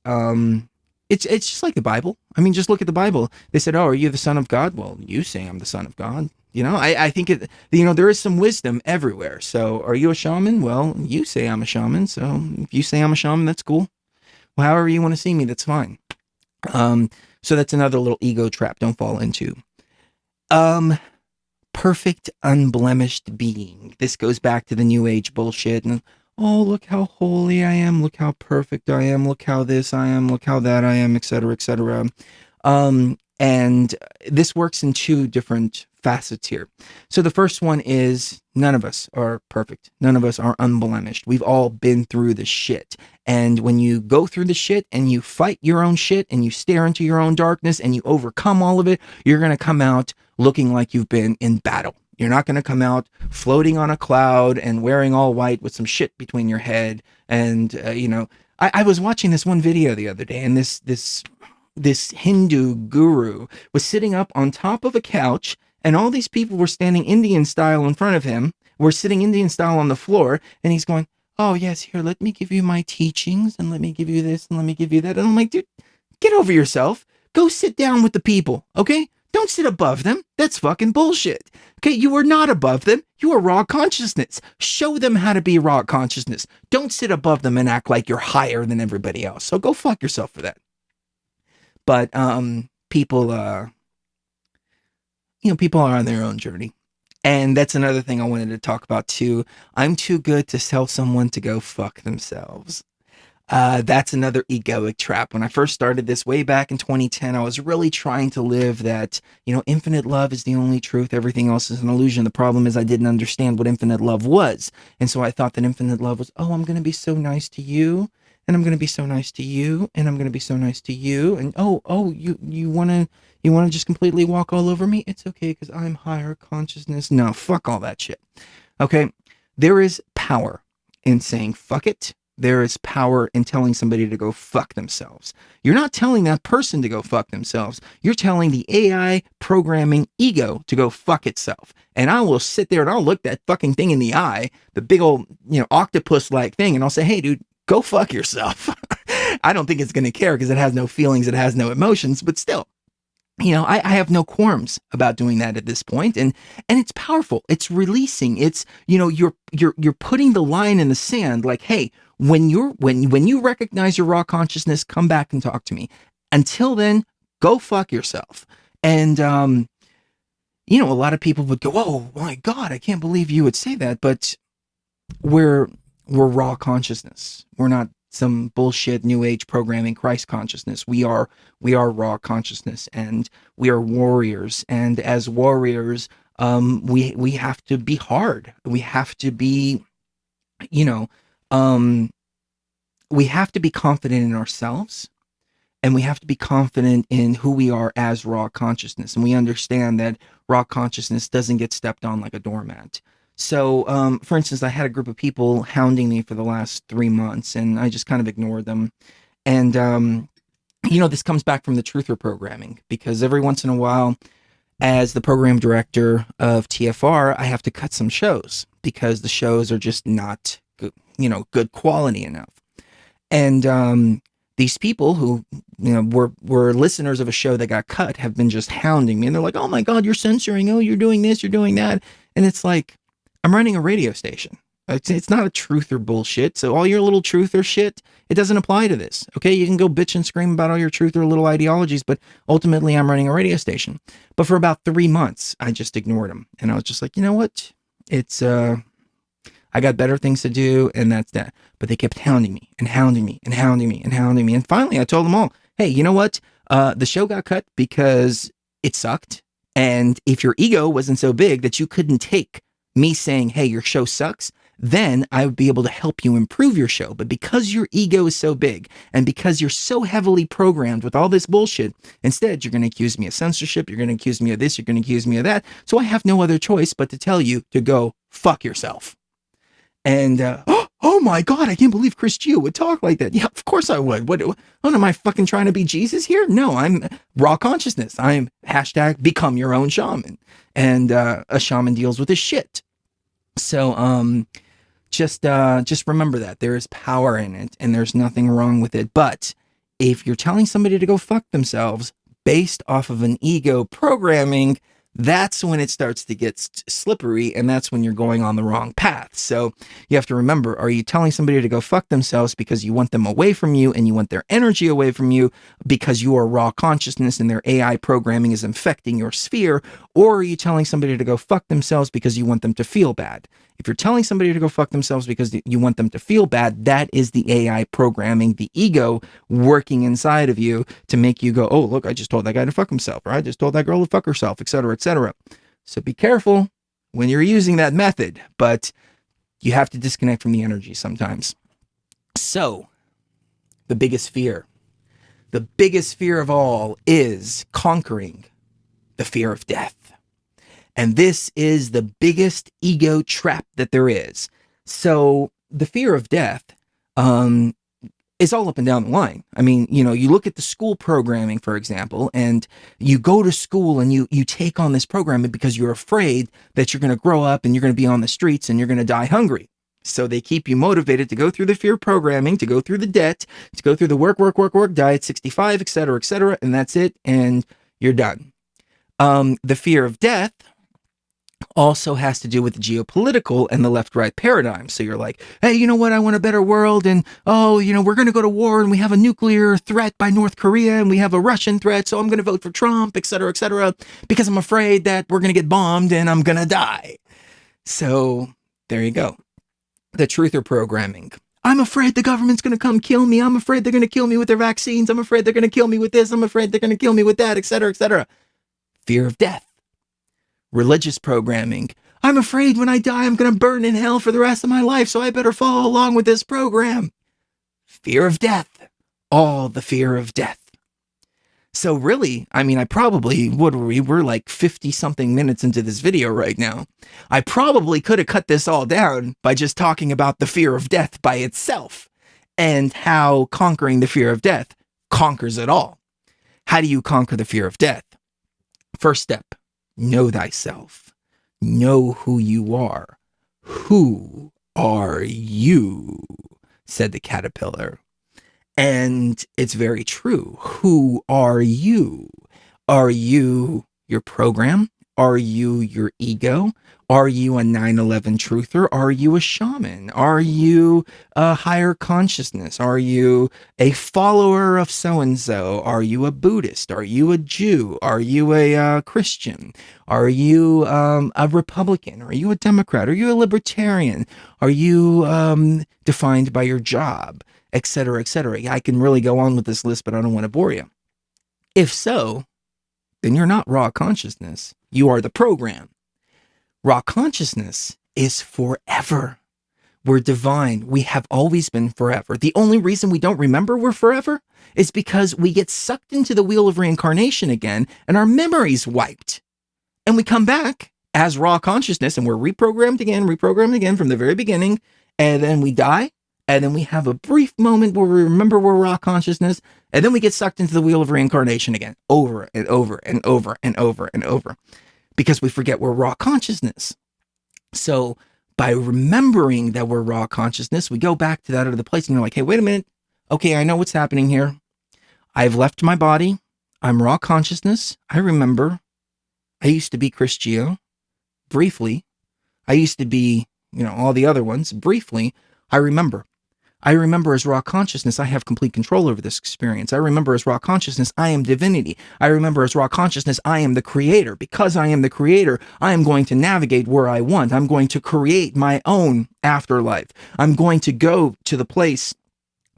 it's just like the Bible. I mean, just look at the Bible. They said, "Oh, are you the Son of God?" Well, you say I'm the Son of God. I think there is some wisdom everywhere. So are you a shaman? Well, you say I'm a shaman. So if you say I'm a shaman, that's cool. Well, however you want to see me, that's fine. So that's another little ego trap. Don't fall into. Perfect, unblemished being. This goes back to the New Age bullshit. And, oh, look how holy I am. Look how perfect I am. Look how this I am. Look how that I am, etc., etc. And this works in two different facets here. So the first one is none of us are perfect. None of us are unblemished. We've all been through the shit. And when you go through the shit and you fight your own shit and you stare into your own darkness and you overcome all of it, you're going to come out looking like you've been in battle. You're not going to come out floating on a cloud and wearing all white with some shit between your head. And, I was watching this one video the other day, and this Hindu guru was sitting up on top of a couch, and all these people were standing Indian style in front of him, were sitting Indian style on the floor, and he's going, "Oh yes, here, let me give you my teachings, and let me give you this, and let me give you that." And I'm like, dude, get over yourself. Go sit down with the people, okay? Don't sit above them. That's fucking bullshit. Okay, you are not above them. You are raw consciousness. Show them how to be raw consciousness. Don't sit above them and act like you're higher than everybody else. So go fuck yourself for that. But people are on their own journey. And that's another thing I wanted to talk about too. I'm too good to tell someone to go fuck themselves. That's another egoic trap. When I first started this way back in 2010, I was really trying to live that, infinite love is the only truth. Everything else is an illusion. The problem is I didn't understand what infinite love was. And so I thought that infinite love was, oh, I'm going to be so nice to you. And I'm going to be so nice to you. And I'm going to be so nice to you. And you want to just completely walk all over me? It's okay because I'm higher consciousness. No, fuck all that shit. Okay. There is power in saying fuck it. There is power in telling somebody to go fuck themselves. You're not telling that person to go fuck themselves. You're telling the AI programming ego to go fuck itself. And I will sit there and I'll look that fucking thing in the eye, the big old, octopus-like thing, and I'll say, hey, dude, go fuck yourself. I don't think it's going to care because it has no feelings, it has no emotions, but still. I have no qualms about doing that at this point, and it's powerful. It's releasing. It's you're putting the line in the sand. Like, hey, when you recognize your raw consciousness, come back and talk to me. Until then, go fuck yourself. And a lot of people would go, "Oh my God, I can't believe you would say that." But we're raw consciousness. We're not some bullshit new age programming Christ consciousness. We are raw consciousness, and we are warriors. And as warriors, we have to be hard. We have to be, we have to be confident in ourselves, and we have to be confident in who we are as raw consciousness. And we understand that raw consciousness doesn't get stepped on like a doormat. So, for instance, I had a group of people hounding me for the last 3 months, and I just kind of ignored them. And, this comes back from the truther programming, because every once in a while, as the program director of TFR, I have to cut some shows because the shows are just not good, good quality enough. And these people who, were listeners of a show that got cut have been just hounding me. And they're like, oh my God, you're censoring. Oh, you're doing this, you're doing that. And it's like, I'm running a radio station. It's not a truther bullshit. So all your little truther shit, it doesn't apply to this. Okay, you can go bitch and scream about all your truther little ideologies, but ultimately I'm running a radio station. But for about 3 months, I just ignored them. And I was just like, you know what? It's, I got better things to do, and that's that. But they kept hounding me and hounding me and hounding me and hounding me. And finally I told them all, hey, you know what? The show got cut because it sucked. And if your ego wasn't so big that you couldn't take me saying, hey, your show sucks, then I would be able to help you improve your show. But because your ego is so big and because you're so heavily programmed with all this bullshit, instead, you're going to accuse me of censorship. You're going to accuse me of this. You're going to accuse me of that. So I have no other choice but to tell you to go fuck yourself. And, oh my God, I can't believe Chris Gio would talk like that. Yeah, of course I would. What am I fucking trying to be Jesus here? No, I'm raw consciousness. I'm hashtag become your own shaman. And a shaman deals with his shit. So just remember that there is power in it and there's nothing wrong with it. But if you're telling somebody to go fuck themselves based off of an ego programming, that's when it starts to get slippery, and that's when you're going on the wrong path. So you have to remember, are you telling somebody to go fuck themselves because you want them away from you and you want their energy away from you because you are raw consciousness and their AI programming is infecting your sphere? Or are you telling somebody to go fuck themselves because you want them to feel bad? If you're telling somebody to go fuck themselves because you want them to feel bad, that is the AI programming, the ego working inside of you to make you go, oh, look, I just told that guy to fuck himself, or I just told that girl to fuck herself, etc., etc. So be careful when you're using that method, but you have to disconnect from the energy sometimes. So the biggest fear of all is conquering the fear of death. And this is the biggest ego trap that there is. So the fear of death is all up and down the line. I mean, you know, you look at the school programming, for example, and you go to school and you take on this programming because you're afraid that you're going to grow up and you're going to be on the streets and you're going to die hungry. So they keep you motivated to go through the fear programming, to go through the debt, to go through the work, die at 65, etc., and that's it, and you're done. The fear of death also has to do with the geopolitical and the left-right paradigm. So you're like, hey, you know what? I want a better world. And, oh, you know, we're going to go to war and we have a nuclear threat by North Korea and we have a Russian threat. So I'm going to vote for Trump, etc., because I'm afraid that we're going to get bombed and I'm going to die. So there you go. The truther programming. I'm afraid the government's going to come kill me. I'm afraid they're going to kill me with their vaccines. I'm afraid they're going to kill me with this. I'm afraid they're going to kill me with that, etc. Fear of death. Religious programming. I'm afraid when I die, I'm going to burn in hell for the rest of my life, so I better follow along with this program. Fear of death. All the fear of death. So really, I mean, we're like 50 something minutes into this video right now. I probably could have cut this all down by just talking about the fear of death by itself and how conquering the fear of death conquers it all. How do you conquer the fear of death? First step. Know thyself. Know who you are. Who are you? Said the caterpillar. And it's very true. Who are you? Are you your program? Are you your ego? Are you a 9/11 truther? Are you a shaman? Are you a higher consciousness? Are you a follower of so-and-so? Are you a Buddhist? Are you a Jew? Are you a Christian? Are you a Republican? Are you a Democrat? Are you a Libertarian? Are you defined by your job? Etc., etc. I can really go on with this list, but I don't want to bore you. If so, then you're not raw consciousness. You are the program. Raw consciousness is forever. We're divine. We have always been forever. The only reason we don't remember we're forever is because we get sucked into the wheel of reincarnation again and our memory's wiped. And we come back as raw consciousness and we're reprogrammed again from the very beginning. And then we die. And then we have a brief moment where we remember we're raw consciousness. And then we get sucked into the wheel of reincarnation again, over and over and over and over and over. Because we forget we're raw consciousness. So by remembering that we're raw consciousness, we go back to that other place and you're like, hey, wait a minute. Okay, I know what's happening here. I've left my body. I'm raw consciousness. I remember. I used to be Chris Gio. Briefly. I used to be, all the other ones. Briefly. I remember. I remember as raw consciousness, I have complete control over this experience. I remember as raw consciousness, I am divinity. I remember as raw consciousness, I am the creator. Because I am the creator, I am going to navigate where I want. I'm going to create my own afterlife. I'm going to go to the place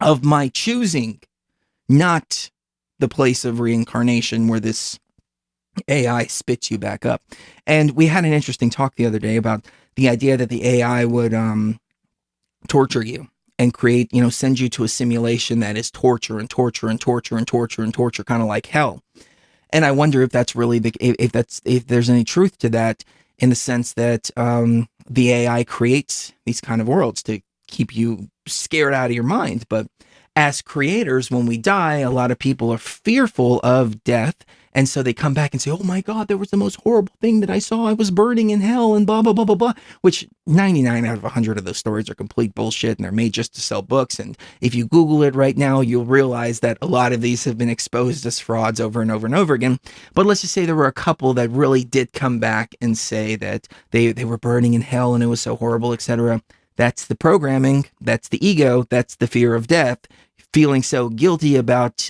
of my choosing, not the place of reincarnation where this AI spits you back up. And we had an interesting talk the other day about the idea that the AI would torture you and create, send you to a simulation that is torture and torture and torture and torture and torture, kind of like hell. And I wonder if that's really if there's any truth to that, in the sense that the AI creates these kind of worlds to keep you scared out of your mind. But as creators, when we die, a lot of people are fearful of death. And so they come back and say, oh my God, there was the most horrible thing that I saw. I was burning in hell and blah, blah, blah, blah, blah, which 99 out of 100 of those stories are complete bullshit, and they're made just to sell books. And if you Google it right now, you'll realize that a lot of these have been exposed as frauds over and over and over again. But let's just say there were a couple that really did come back and say that they were burning in hell and it was so horrible, etc. That's the programming. That's the ego. That's the fear of death, feeling so guilty about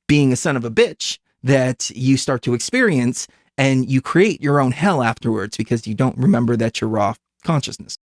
being a son of a bitch that you start to experience, and you create your own hell afterwards because you don't remember that you're raw consciousness.